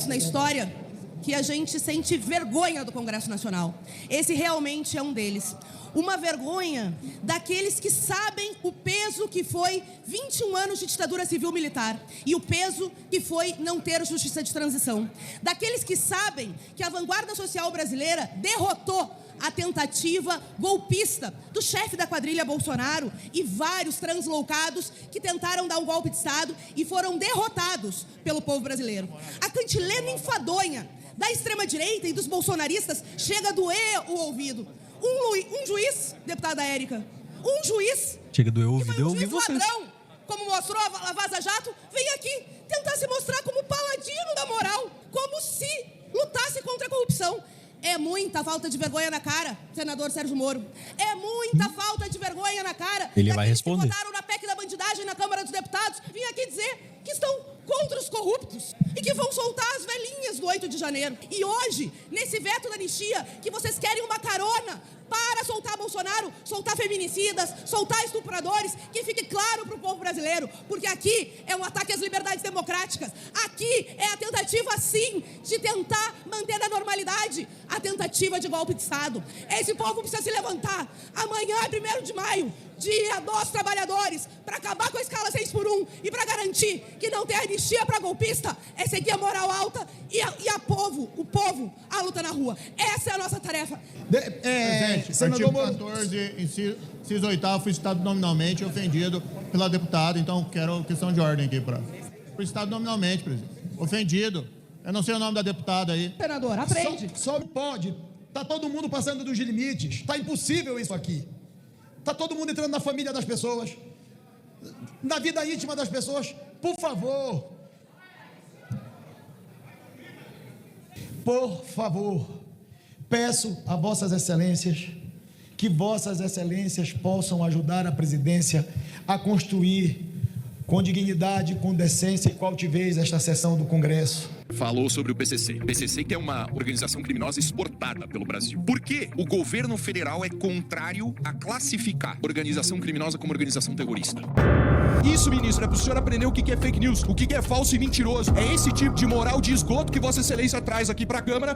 na história que a gente sente vergonha do Congresso Nacional. Esse realmente é um deles. Uma vergonha daqueles que sabem o peso que foi 21 anos de ditadura civil-militar e o peso que foi não ter justiça de transição. Daqueles que sabem que a vanguarda social brasileira derrotou a tentativa golpista do chefe da quadrilha Bolsonaro e vários translocados que tentaram dar um golpe de Estado e foram derrotados pelo povo brasileiro. A cantilena enfadonha da extrema-direita e dos bolsonaristas chega a doer o ouvido. Um juiz, deputada Érica, um juiz... Chega a doer o ouvido, eu ouvi juiz vocês. ladrão, como mostrou a Vaza Jato, vem aqui tentar se mostrar como paladino da moral, como se lutasse contra a corrupção. É muita falta de vergonha na cara, senador Sérgio Moro. É muita falta de vergonha na cara. Ele vai responder. Que votaram na PEC da bandidagem na Câmara dos Deputados, vim aqui dizer que estão contra os corruptos e que vão soltar as velhinhas do 8 de janeiro. E hoje, nesse veto da anistia, que vocês querem uma carona para soltar Bolsonaro, soltar feminicidas, soltar estupradores, que fique claro para o povo brasileiro, porque aqui é um ataque às liberdades democráticas, aqui é a tentativa, sim, de tentar manter a normalidade, a tentativa de golpe de Estado. Esse povo precisa se levantar. Amanhã é 1º de maio, dia dos trabalhadores, para acabar com a escala 6x1 e para garantir que não tem anistia para golpista, é seguir a moral alta e o povo, a luta na rua. Essa é a nossa tarefa. Senador Moro. Artigo 14, inciso 8º, fui citado nominalmente e ofendido pela deputada, então quero questão de ordem aqui. Fui citado nominalmente, presidente. Ofendido. Eu não sei o nome da deputada aí. Senador, aprende. Só pode. Está todo mundo passando dos limites. Está impossível isso aqui. Está todo mundo entrando na família das pessoas, na vida íntima das pessoas. Por favor, peço a vossas excelências que vossas excelências possam ajudar a presidência a construir com dignidade, com decência e com altivez esta sessão do Congresso. Falou sobre o PCC. O PCC que é uma organização criminosa exportada pelo Brasil. Por que o governo federal é contrário a classificar organização criminosa como organização terrorista? Isso, ministro, é pro senhor aprender o que é fake news, o que é falso e mentiroso. É esse tipo de moral de esgoto que Vossa Excelência traz aqui pra Câmara.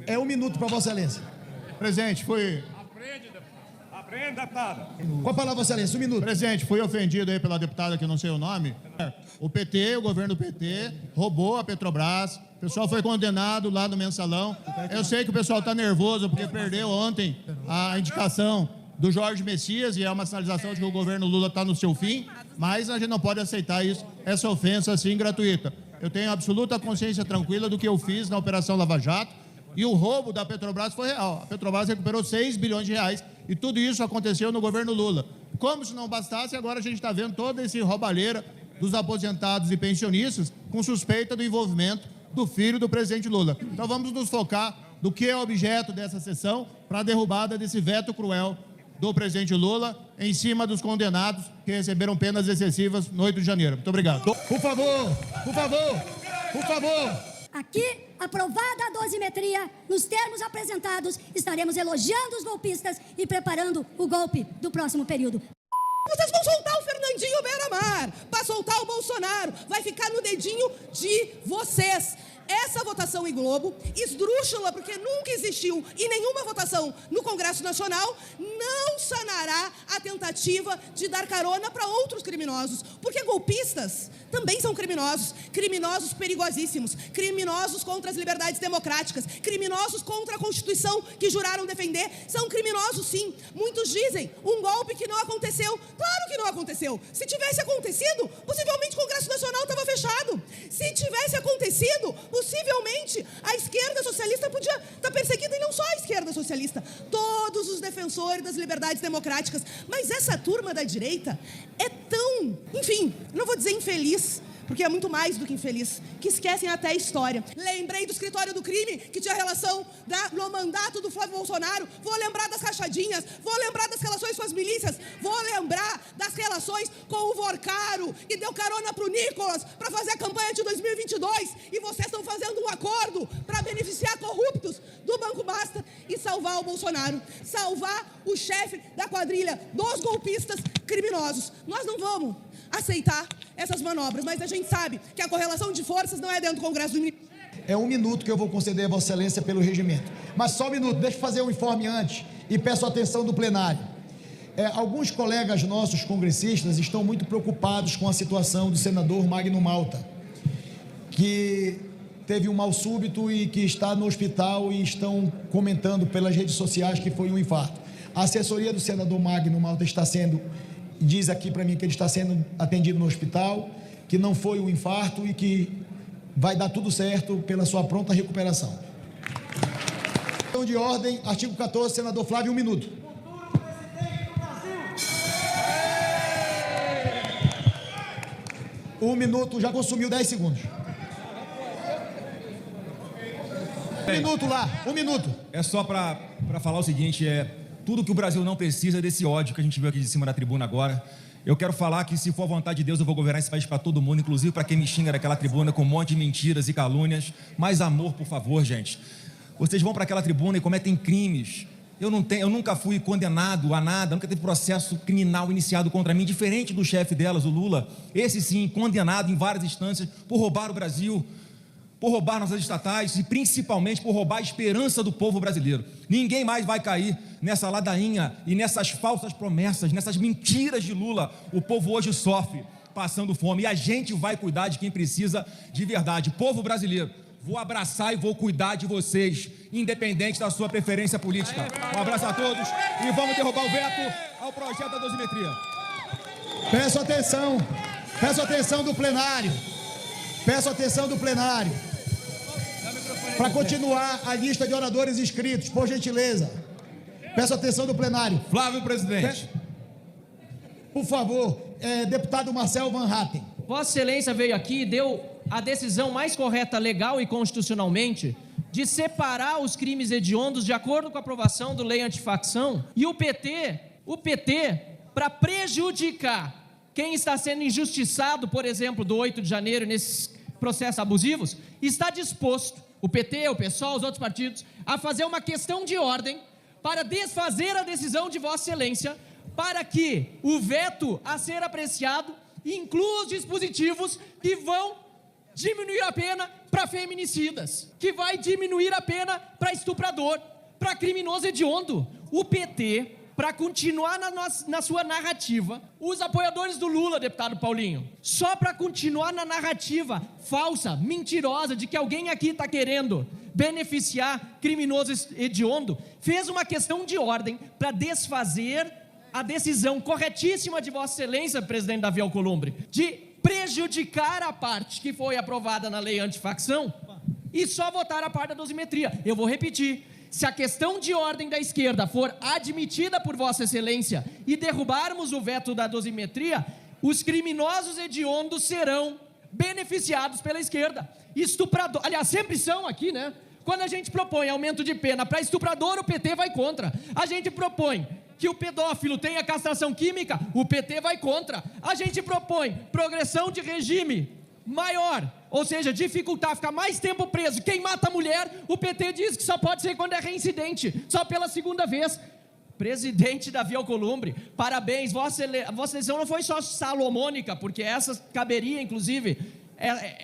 É 1 minuto para Vossa Excelência. Presidente, fui... Aprenda, deputada. Com a palavra, Vossa Excelência, 1 minuto. Presidente, fui ofendido aí pela deputada que eu não sei o nome. O PT, o governo do PT, roubou a Petrobras. O pessoal foi condenado lá no mensalão. Eu sei que o pessoal está nervoso porque perdeu ontem a indicação do Jorge Messias e é uma sinalização de que o governo Lula está no seu fim, mas a gente não pode aceitar isso, essa ofensa assim gratuita. Eu tenho absoluta consciência tranquila do que eu fiz na Operação Lava Jato e o roubo da Petrobras foi real. A Petrobras recuperou 6 bilhões de reais e tudo isso aconteceu no governo Lula. Como se não bastasse, agora a gente está vendo toda esse roubalheira dos aposentados e pensionistas com suspeita do envolvimento do filho do presidente Lula. Então vamos nos focar no que é objeto dessa sessão para a derrubada desse veto cruel do presidente Lula em cima dos condenados que receberam penas excessivas no 8 de janeiro. Muito obrigado. Por favor. Aqui, aprovada a dosimetria, nos termos apresentados, estaremos elogiando os golpistas e preparando o golpe do próximo período. Vocês vão soltar o Fernandinho Beiramar para soltar o Bolsonaro. Vai ficar no dedinho de vocês. Essa votação em Globo, esdrúxula, porque nunca existiu em nenhuma votação no Congresso Nacional, não sanará a tentativa de dar carona para outros criminosos. Porque golpistas também são criminosos, criminosos perigosíssimos, criminosos contra as liberdades democráticas, criminosos contra a Constituição que juraram defender, são criminosos sim. Muitos dizem, um golpe que não aconteceu. Claro que não aconteceu. Se tivesse acontecido, possivelmente o Congresso Nacional estava fechado. Se tivesse acontecido, possivelmente a esquerda socialista podia estar perseguida, e não só a esquerda socialista, todos os defensores das liberdades democráticas. Mas essa turma da direita é tão, enfim, não vou dizer infeliz, porque é muito mais do que infeliz, que esquecem até a história. Lembrei do escritório do crime, que tinha relação no mandato do Flávio Bolsonaro, vou lembrar das rachadinhas, vou lembrar das relações com as milícias, vou lembrar das relações com o Vorcaro, que deu carona pro Nicolas para fazer a campanha de 2022, e vocês estão fazendo um acordo para beneficiar corruptos do Banco Basta e salvar o Bolsonaro, salvar o chefe da quadrilha dos golpistas criminosos. Nós não vamos aceitar essas manobras, mas a gente sabe que a correlação de forças não é dentro do Congresso do Ministério. É 1 minuto que eu vou conceder a Vossa Excelência pelo regimento. Mas só 1 minuto, deixa eu fazer um informe antes e peço a atenção do plenário. Alguns colegas nossos congressistas estão muito preocupados com a situação do senador Magno Malta, que teve um mal súbito e que está no hospital, e estão comentando pelas redes sociais que foi um infarto. A assessoria do senador Magno Malta diz aqui para mim que ele está sendo atendido no hospital, que não foi um infarto e que vai dar tudo certo pela sua pronta recuperação. Questão de ordem, artigo 14, senador Flávio, 1 minuto. Um minuto, já consumiu 10 segundos. 1 minuto lá, 1 minuto. É só para falar o seguinte, tudo que o Brasil não precisa é desse ódio que a gente viu aqui de cima da tribuna agora. Eu quero falar que, se for a vontade de Deus, eu vou governar esse país para todo mundo, inclusive para quem me xinga daquela tribuna com um monte de mentiras e calúnias. Mais amor, por favor, gente. Vocês vão para aquela tribuna e cometem crimes. Eu nunca fui condenado a nada, nunca teve processo criminal iniciado contra mim, diferente do chefe delas, o Lula. Esse sim, condenado em várias instâncias por roubar o Brasil, por roubar nossas estatais e principalmente por roubar a esperança do povo brasileiro. Ninguém mais vai cair nessa ladainha e nessas falsas promessas, nessas mentiras de Lula. O povo hoje sofre, passando fome, e a gente vai cuidar de quem precisa de verdade. Povo brasileiro, vou abraçar e vou cuidar de vocês, independente da sua preferência política. Um abraço a todos e vamos derrubar o veto ao projeto da dosimetria. Peço atenção do plenário. Peço atenção do plenário. Para continuar a lista de oradores inscritos, por gentileza. Peço atenção do plenário. Flávio, presidente. Por favor, deputado Marcel Van Hatten. Vossa Excelência veio aqui e deu a decisão mais correta legal e constitucionalmente de separar os crimes hediondos de acordo com a aprovação do Lei Antifacção, e o PT, para prejudicar quem está sendo injustiçado, por exemplo, do 8 de janeiro, nesses processos abusivos, está disposto, o PT, o PSOL, os outros partidos, a fazer uma questão de ordem para desfazer a decisão de Vossa Excelência, para que o veto a ser apreciado inclua os dispositivos que vão diminuir a pena para feminicidas, que vai diminuir a pena para estuprador, para criminoso hediondo. O PT, para continuar na sua narrativa, os apoiadores do Lula, deputado Paulinho, só para continuar na narrativa falsa, mentirosa, de que alguém aqui está querendo beneficiar criminoso hediondo, fez uma questão de ordem para desfazer a decisão corretíssima de Vossa Excelência, presidente Davi Alcolumbre, de prejudicar a parte que foi aprovada na lei antifacção e só votar a parte da dosimetria. Eu vou repetir. Se a questão de ordem da esquerda for admitida por Vossa Excelência e derrubarmos o veto da dosimetria, os criminosos hediondos serão beneficiados pela esquerda. Estuprador, aliás, sempre são aqui, né? Quando a gente propõe aumento de pena para estuprador, o PT vai contra. A gente propõe que o pedófilo tenha castração química, o PT vai contra. A gente propõe progressão de regime maior, ou seja, dificultar, ficar mais tempo preso. Quem mata a mulher, o PT diz que só pode ser quando é reincidente, só pela segunda vez. Presidente Davi Alcolumbre, parabéns, vossa decisão não foi só salomônica, porque essa caberia, inclusive,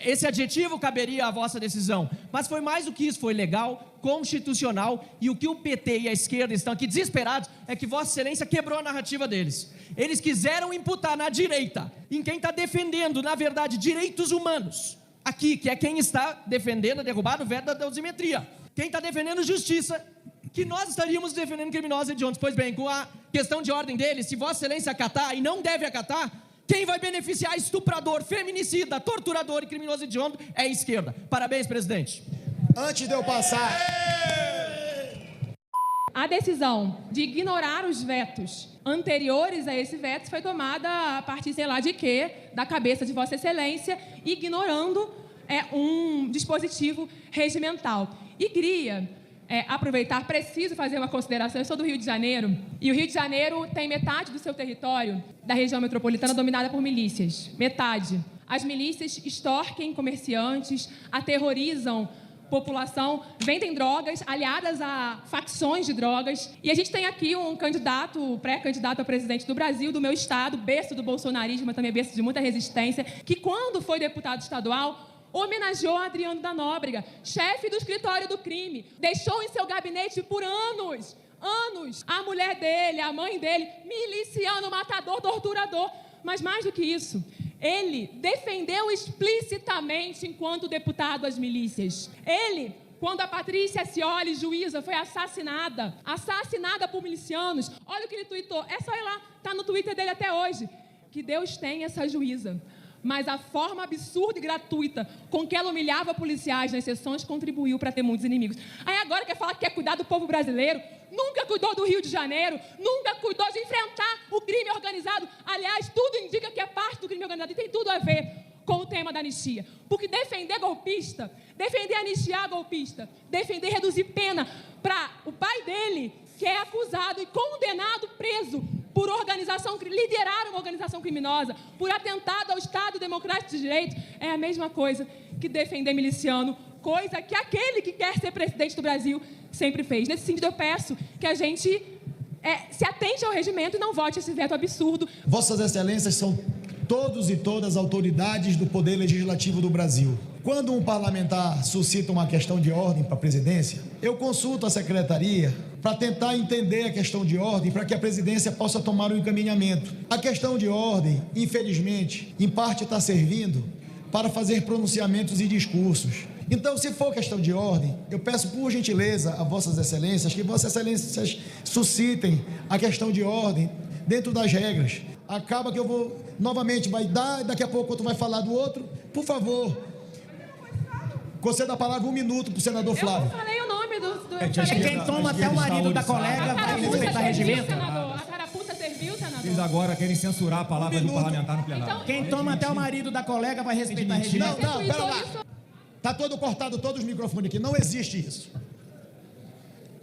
esse adjetivo caberia à vossa decisão, mas foi mais do que isso, foi legal, constitucional, e o que o PT e a esquerda estão aqui desesperados é que Vossa Excelência quebrou a narrativa deles. Eles quiseram imputar na direita, em quem está defendendo, na verdade, direitos humanos, aqui, que é quem está defendendo a derrubada do veto da dosimetria, quem está defendendo justiça, que nós estaríamos defendendo criminosos hediondos. Pois bem, com a questão de ordem deles, se Vossa Excelência acatar, e não deve acatar, quem vai beneficiar estuprador, feminicida, torturador e criminoso hediondo é a esquerda. Parabéns, presidente. Antes de eu passar... A decisão de ignorar os vetos anteriores a esse veto foi tomada a partir, sei lá de quê, da cabeça de Vossa Excelência, ignorando um dispositivo regimental. E queria aproveitar, preciso fazer uma consideração. Eu sou do Rio de Janeiro, e o Rio de Janeiro tem metade do seu território da região metropolitana dominada por milícias. Metade. As milícias extorquem comerciantes, aterrorizam população, vendem drogas, aliadas a facções de drogas. E a gente tem aqui um candidato, pré-candidato a presidente do Brasil, do meu estado, berço do bolsonarismo, mas também berço de muita resistência, que quando foi deputado estadual, homenageou Adriano da Nóbrega, chefe do escritório do crime, deixou em seu gabinete por anos, a mulher dele, a mãe dele, miliciano, matador, torturador. Mas mais do que isso, ele defendeu explicitamente, enquanto deputado, as milícias. Ele, quando a Patrícia Scioli, juíza, foi assassinada por milicianos, olha o que ele tuitou, é só ir lá, está no Twitter dele até hoje, que Deus tem essa juíza. Mas a forma absurda e gratuita com que ela humilhava policiais nas sessões contribuiu para ter muitos inimigos. Aí agora quer falar que quer cuidar do povo brasileiro, nunca cuidou do Rio de Janeiro, nunca cuidou de enfrentar o crime organizado. Aliás, tudo indica que é parte do crime organizado e tem tudo a ver com o tema da anistia. Porque defender golpista, defender anistiar golpista, defender reduzir pena para o pai dele, que é acusado e condenado, preso por liderar uma organização criminosa, por atentado ao Estado Democrático de Direito, é a mesma coisa que defender miliciano, coisa que aquele que quer ser presidente do Brasil sempre fez. Nesse sentido, eu peço que a gente se atente ao regimento e não vote esse veto absurdo. Vossas Excelências são todos e todas autoridades do Poder Legislativo do Brasil. Quando um parlamentar suscita uma questão de ordem para a presidência, eu consulto a secretaria para tentar entender a questão de ordem, para que a presidência possa tomar um encaminhamento. A questão de ordem, infelizmente, em parte está servindo para fazer pronunciamentos e discursos. Então, se for questão de ordem, eu peço por gentileza a Vossas Excelências que Vossas Excelências suscitem a questão de ordem dentro das regras. Acaba que eu vou, novamente, vai dar, daqui a pouco outro vai falar do outro. Por favor, conceda a palavra 1 minuto para o senador Flávio. Eu falei o nome do quem toma até o marido da colega vai respeitar regimento. A carapuça serviu, senador? Eles agora querem censurar a palavra do parlamentar no plenário. Então, Quem toma até o marido da colega vai respeitar regimento. Não, pera lá. Está todo cortado, todos os microfones aqui. Não existe isso.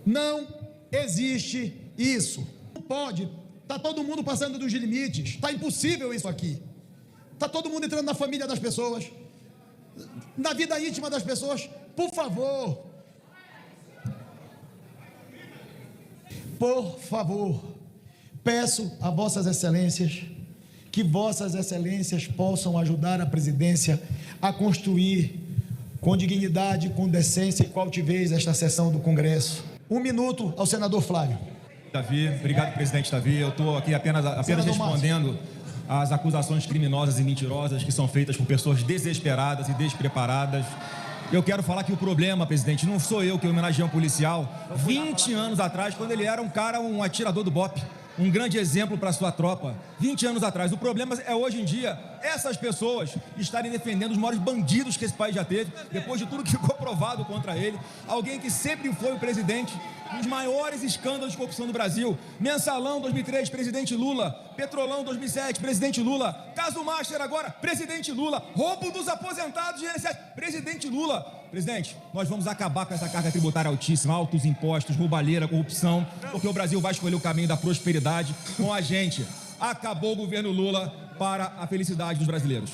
Não existe isso. Não pode. Está todo mundo passando dos limites. Está impossível isso aqui. Está todo mundo entrando na família das pessoas, na vida íntima das pessoas. Por favor. Por favor, peço a Vossas Excelências que Vossas Excelências possam ajudar a presidência a construir com dignidade, com decência e com altivez esta sessão do Congresso. 1 minuto ao senador Flávio. Davi, obrigado, presidente Davi. Eu estou aqui apenas respondendo às acusações criminosas e mentirosas que são feitas por pessoas desesperadas e despreparadas. Eu quero falar que o problema, presidente, não sou eu que homenageei um policial 20 anos atrás, quando ele era um atirador do BOPE. Um grande exemplo para a sua tropa, 20 anos atrás. O problema é hoje em dia, essas pessoas estarem defendendo os maiores bandidos que esse país já teve, depois de tudo que ficou provado contra ele. Alguém que sempre foi o presidente dos maiores escândalos de corrupção do Brasil. Mensalão 2003, presidente Lula. Petrolão 2007, presidente Lula. Caso Master agora, presidente Lula. Roubo dos aposentados de INSS, presidente Lula. Presidente, nós vamos acabar com essa carga tributária altíssima, altos impostos, roubalheira, corrupção, porque o Brasil vai escolher o caminho da prosperidade com a gente. Acabou o governo Lula para a felicidade dos brasileiros.